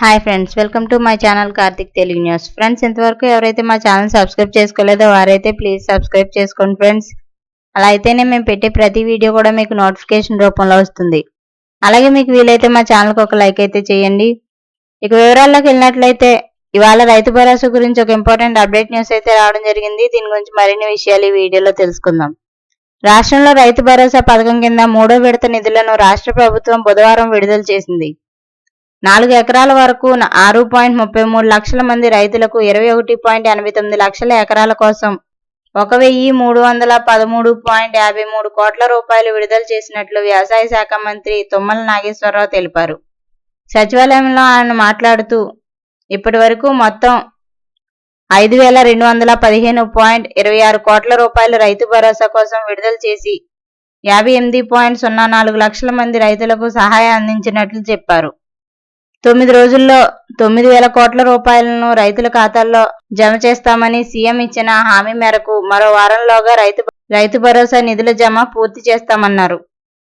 Hi friends, welcome to my channel Karthik Telugu news. Friends, ఇంతవరకు ఎవరైతే మా ఛానల్ సబ్స్క్రైబ్ చేసుకోలేదో వారైతే ప్లీజ్ సబ్స్క్రైబ్ చేసుకోండి ఫ్రెండ్స్. అలా అయితేనే మేము పెట్టే ప్రతి వీడియో కూడా మీకు నోటిఫికేషన్ రూపంలో వస్తుంది. అలాగే మీకు వీలైతే మా ఛానల్కి ఒక లైక్ అయితే చేయండి. ఇక వివరాల్లోకి వెళ్ళినట్లయితే ఇవాళ రైతు భరోసా గురించి ఒక ఇంపార్టెంట్ అప్డేట్ న్యూస్ అయితే రావడం జరిగింది. దీని గురించి మరిన్ని విషయాలు ఈ వీడియోలో తెలుసుకుందాం. రాష్ట్రంలో రైతు భరోసా పథకం కింద 3వ విడత నిధులను రాష్ట్ర ప్రభుత్వం బుధవారం విడుదల చేసింది. 4 ఎకరాల వరకు 6.33 లక్షల మంది రైతులకు 21.89 లక్షల ఎకరాల కోసం 1,313.53 కోట్ల రూపాయలు విడుదల చేసినట్లు వ్యవసాయ శాఖ మంత్రి తుమ్మల నాగేశ్వరరావు తెలిపారు. సచివాలయంలో ఆయన మాట్లాడుతూ, ఇప్పటి వరకు మొత్తం 5,215.26 కోట్ల రూపాయలు రైతు భరోసా కోసం విడుదల చేసి 58.04 లక్షల మంది రైతులకు సహాయం అందించినట్లు చెప్పారు. 9 రోజుల్లో 9,000 కోట్ల రూపాయలను రైతుల ఖాతాల్లో జమ చేస్తామని సీఎం ఇచ్చిన హామీ మేరకు మరో వారంలోగా రైతు భరోసా నిధుల జమ పూర్తి చేస్తామన్నారు.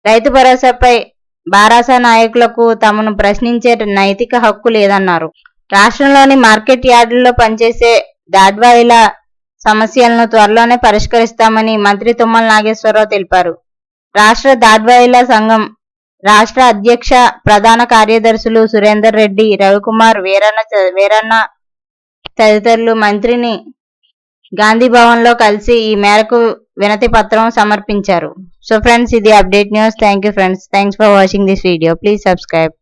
రైతు భరోసాపై బారాసా నాయకులకు తమను ప్రశ్నించే నైతిక హక్కు లేదన్నారు. రాష్ట్రంలోని మార్కెట్ యార్డుల్లో పనిచేసే దాడ్వాయిల సమస్యలను త్వరలోనే పరిష్కరిస్తామని మంత్రి తుమ్మల నాగేశ్వరరావు తెలిపారు. రాష్ట్ర దాడ్వాయిల సంఘం రాష్ట్ర అధ్యక్ష ప్రధాన కార్యదర్శులు సురేందర్ రెడ్డి, రవికుమార్, వీరన్న తదితరులు మంత్రిని గాంధీ భవన్ లో కలిసి ఈ మేరకు వినతి పత్రం సమర్పించారు. సో ఫ్రెండ్స్, ఇది update news. Thank you friends. Thanks for watching this video. Please subscribe.